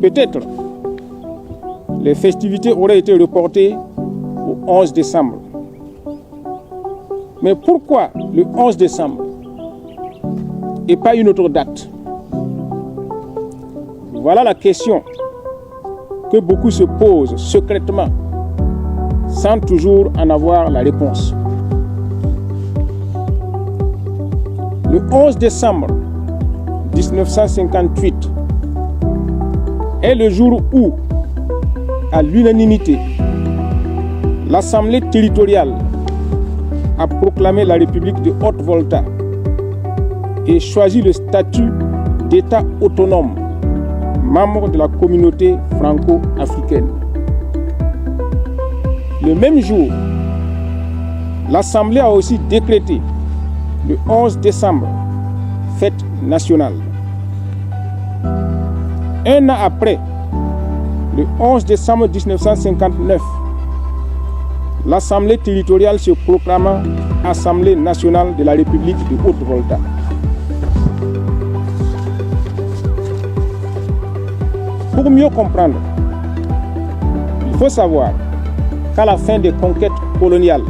Peut-être les festivités auraient été reportées au 11 décembre. Mais pourquoi le 11 décembre et pas une autre date? Voilà la question que beaucoup se posent secrètement, sans toujours en avoir la réponse. Le 11 décembre 1958 est le jour où, à l'unanimité, l'Assemblée territoriale a proclamé la République de Haute-Volta et choisi le statut d'État autonome, membre de la communauté franco-africaine. Le même jour, l'Assemblée a aussi décrété le 11 décembre, fête nationale. Un an après, le 11 décembre 1959, l'Assemblée territoriale se proclama Assemblée nationale de la République de Haute-Volta. Pour mieux comprendre, il faut savoir qu'à la fin des conquêtes coloniales,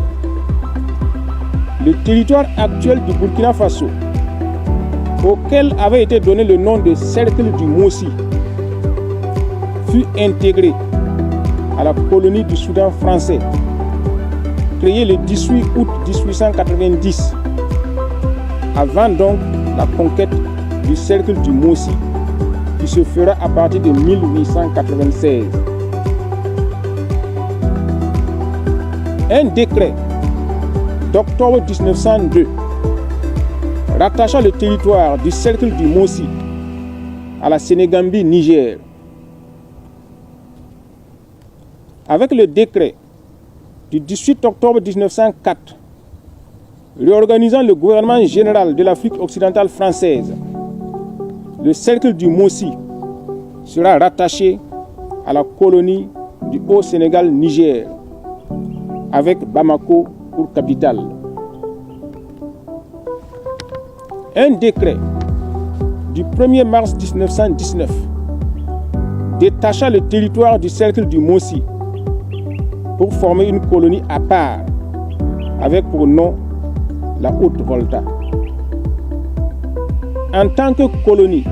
le territoire actuel du Burkina Faso, auquel avait été donné le nom de Cercle du Mossi, fut intégré à la colonie du Soudan français, créée le 18 août 1890, avant donc la conquête du Cercle du Mossi, qui se fera à partir de 1896. Un décret d'octobre 1902 rattacha le territoire du Cercle du Mossi à la Sénégambie Niger. Avec le décret du 18 octobre 1904 réorganisant le gouvernement général de l'Afrique occidentale française, le Cercle du Mossi sera rattaché à la colonie du Haut-Sénégal Niger, avec Bamako pour capitale. Un décret du 1er mars 1919 détacha le territoire du Cercle du Mossi pour former une colonie à part, avec pour nom la Haute-Volta. En tant que colonie,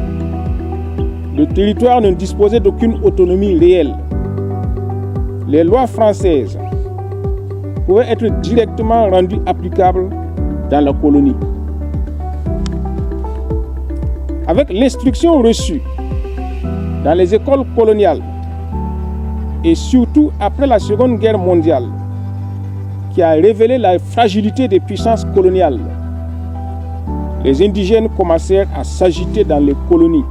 le territoire ne disposait d'aucune autonomie réelle. Les lois françaises pouvaient être directement rendues applicables dans la colonie. Avec l'instruction reçue dans les écoles coloniales et surtout après la Seconde Guerre mondiale, qui a révélé la fragilité des puissances coloniales, les indigènes commencèrent à s'agiter dans les colonies,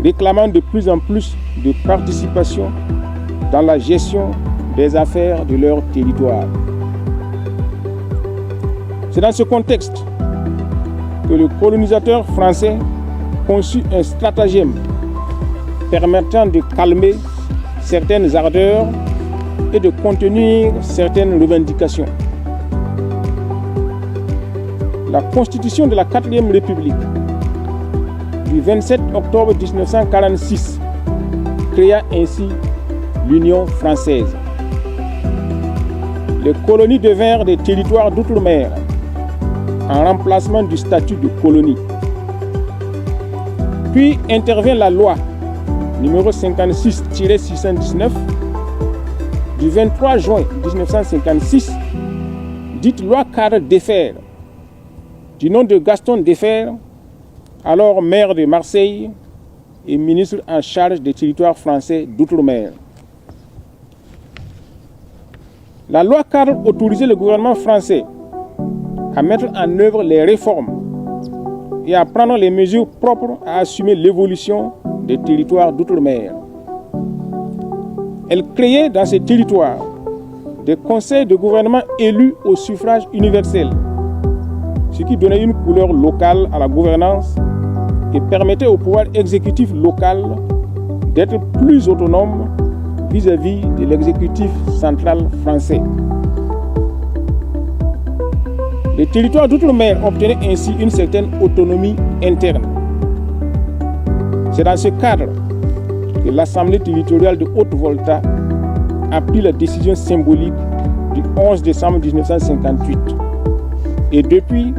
réclamant de plus en plus de participation dans la gestion des affaires de leur territoire. C'est dans ce contexte que le colonisateur français conçut un stratagème permettant de calmer certaines ardeurs et de contenir certaines revendications. La Constitution de la 4e République du 27 octobre 1946 créa ainsi l'Union française. Les colonies devinrent des territoires d'outre-mer en remplacement du statut de colonie. Puis intervient la loi numéro 56-619 du 23 juin 1956, dite loi cadre Defferre, du nom de Gaston Defferre, alors maire de Marseille et ministre en charge des territoires français d'outre-mer. La loi cadre autorisait le gouvernement français à mettre en œuvre les réformes et à prendre les mesures propres à assumer l'évolution des territoires d'outre-mer. Elle créait dans ces territoires des conseils de gouvernement élus au suffrage universel, ce qui donnait une couleur locale à la gouvernance et permettait au pouvoir exécutif local d'être plus autonome vis-à-vis de l'exécutif central français. Les territoires d'outre-mer obtenaient ainsi une certaine autonomie interne. C'est dans ce cadre que que l'Assemblée territoriale de Haute-Volta a pris la décision symbolique du 11 décembre 1958. Et depuis,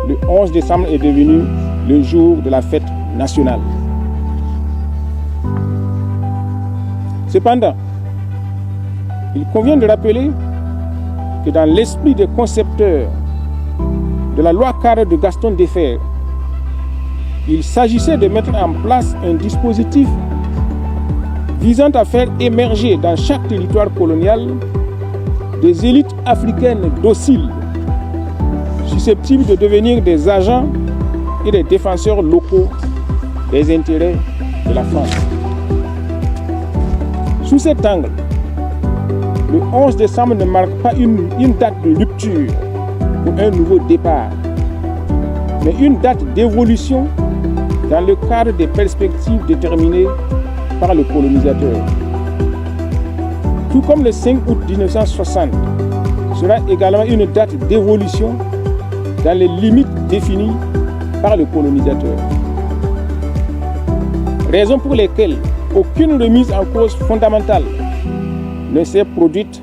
le 11 décembre est devenu le jour de la fête nationale. Cependant, il convient de rappeler que dans l'esprit des concepteurs de la loi cadre de Gaston Defferre, il s'agissait de mettre en place un dispositif visant à faire émerger dans chaque territoire colonial des élites africaines dociles, susceptibles de devenir des agents et des défenseurs locaux des intérêts de la France. Sous cet angle, le 11 décembre ne marque pas une date de rupture pour un nouveau départ, mais une date d'évolution dans le cadre des perspectives déterminées par le colonisateur. Tout comme le 5 août 1960 sera également une date d'évolution dans les limites définies par le colonisateur. Raison pour lesquelles aucune remise en cause fondamentale ne s'est produite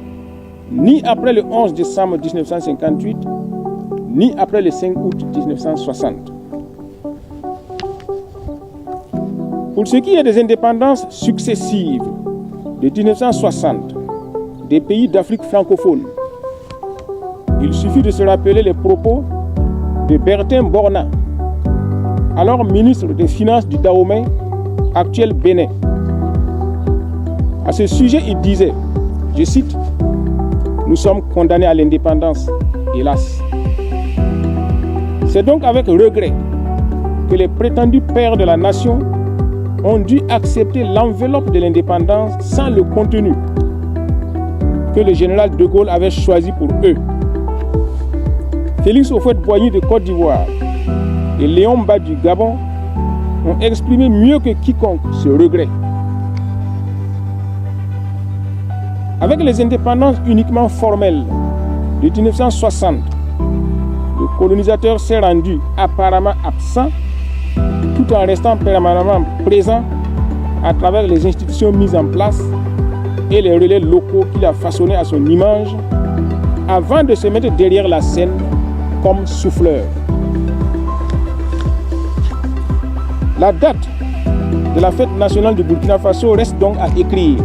ni après le 11 décembre 1958, ni après le 5 août 1960. Pour ce qui est des indépendances successives de 1960 des pays d'Afrique francophone, il suffit de se rappeler les propos de Bertin Borna, alors ministre des Finances du Dahomey, actuel Bénin. À ce sujet, il disait, je cite, « Nous sommes condamnés à l'indépendance, hélas. » C'est donc avec regret que les prétendus pères de la nation ont dû accepter l'enveloppe de l'indépendance sans le contenu que le général de Gaulle avait choisi pour eux. Félix Houphouët-Boigny de Côte d'Ivoire et Léon Mba du Gabon ont exprimé mieux que quiconque ce regret. Avec les indépendances uniquement formelles de 1960, le colonisateur s'est rendu apparemment absent tout en restant permanemment présent à travers les institutions mises en place et les relais locaux qu'il a façonnés à son image avant de se mettre derrière la scène comme souffleur. La date de la fête nationale du Burkina Faso reste donc à écrire.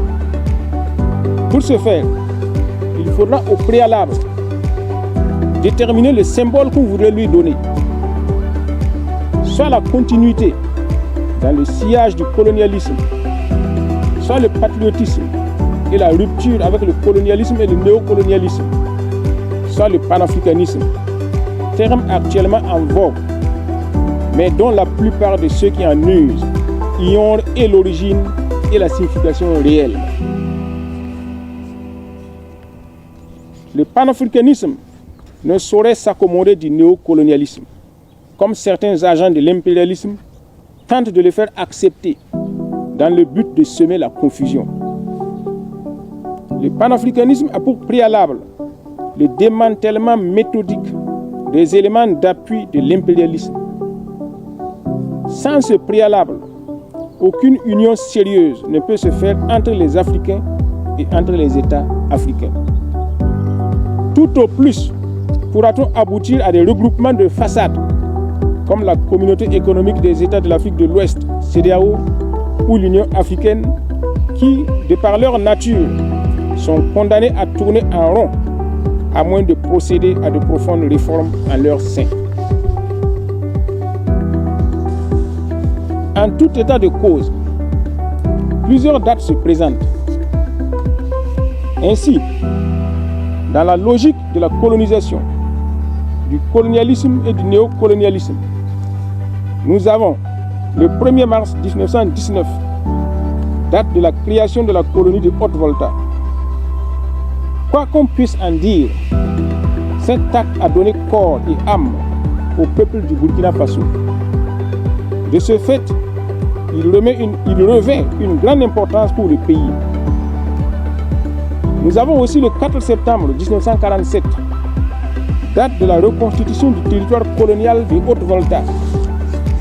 Pour ce faire, il faudra au préalable déterminer le symbole qu'on voudrait lui donner. Soit la continuité dans le sillage du colonialisme, soit le patriotisme et la rupture avec le colonialisme et le néocolonialisme, soit le panafricanisme, terme actuellement en vogue, mais dont la plupart de ceux qui en usent ignorent et l'origine et la signification réelle. Le panafricanisme ne saurait s'accommoder du néocolonialisme, comme certains agents de l'impérialisme tentent de le faire accepter dans le but de semer la confusion. Le panafricanisme a pour préalable le démantèlement méthodique des éléments d'appui de l'impérialisme. Sans ce préalable, aucune union sérieuse ne peut se faire entre les Africains et entre les États africains. Tout au plus pourra-t-on aboutir à des regroupements de façade, comme la Communauté économique des États de l'Afrique de l'Ouest, CEDEAO, ou l'Union africaine, qui, de par leur nature, sont condamnés à tourner en rond, à moins de procéder à de profondes réformes en leur sein. En tout état de cause, plusieurs dates se présentent. Ainsi, dans la logique de la colonisation, du colonialisme et du néocolonialisme, nous avons le 1er mars 1919, date de la création de la colonie de Haute-Volta. Quoi qu'on puisse en dire, cet acte a donné corps et âme au peuple du Burkina Faso. De ce fait, il revêt une grande importance pour le pays. Nous avons aussi le 4 septembre 1947, date de la reconstitution du territoire colonial de Haute-Volta,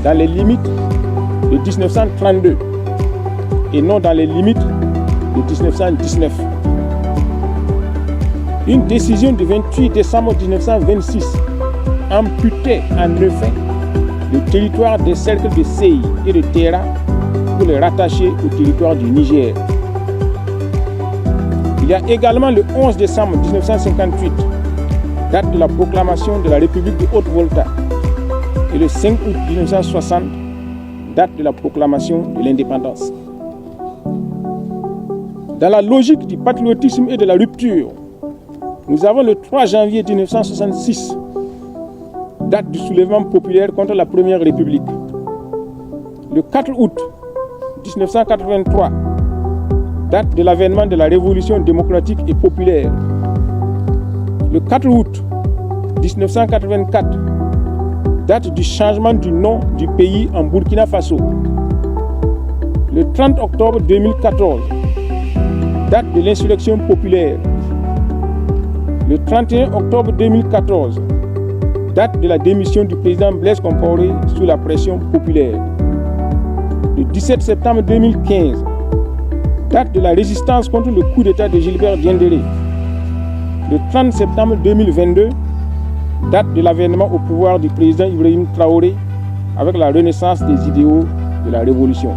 dans les limites de 1932. et non dans les limites de 1919. Une décision du 28 décembre 1926 amputait en effet le territoire des cercles de Séi et de Téhéran pour les rattacher au territoire du Niger. Il y a également le 11 décembre 1958, date de la proclamation de la République de Haute-Volta, et le 5 août 1960, date de la proclamation de l'indépendance. Dans la logique du patriotisme et de la rupture, nous avons le 3 janvier 1966, date du soulèvement populaire contre la Première République. Le 4 août 1983, date de l'avènement de la Révolution démocratique et populaire. Le 4 août 1984, date du changement du nom du pays en Burkina Faso. Le 30 octobre 2014, date de l'insurrection populaire. Le 31 octobre 2014, date de la démission du président Blaise Compaoré sous la pression populaire. Le 17 septembre 2015, date de la résistance contre le coup d'État de Gilbert Diendéré. Le 30 septembre 2022, date de l'avènement au pouvoir du président Ibrahim Traoré avec la renaissance des idéaux de la révolution.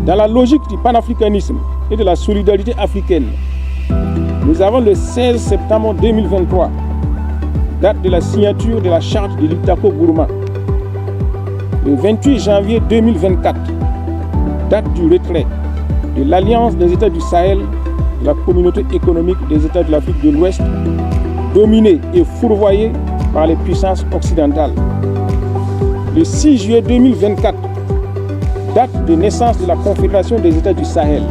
Dans la logique du panafricanisme et de la solidarité africaine, nous avons le 16 septembre 2023, date de la signature de la charte de l'Iptako Gourma. Le 28 janvier 2024, date du retrait de l'Alliance des États du Sahel, de la communauté économique des États de l'Afrique de l'Ouest, dominée et fourvoyée par les puissances occidentales. Le 6 juillet 2024, date de naissance de la Confédération des États du Sahel.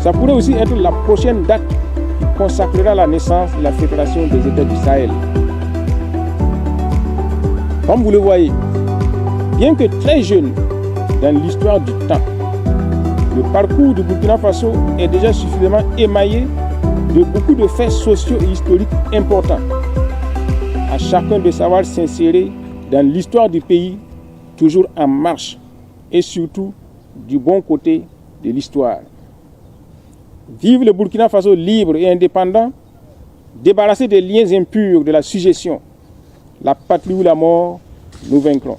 Ça pourrait aussi être la prochaine date qui consacrera la naissance de la Fédération des États du Sahel. Comme vous le voyez, bien que très jeune dans l'histoire du temps, le parcours du Burkina Faso est déjà suffisamment émaillé de beaucoup de faits sociaux et historiques importants. À chacun de savoir s'insérer dans l'histoire du pays, toujours en marche, et surtout du bon côté de l'histoire. Vive le Burkina Faso libre et indépendant, débarrassé des liens impurs de la suggestion. La patrie ou la mort, nous vaincrons.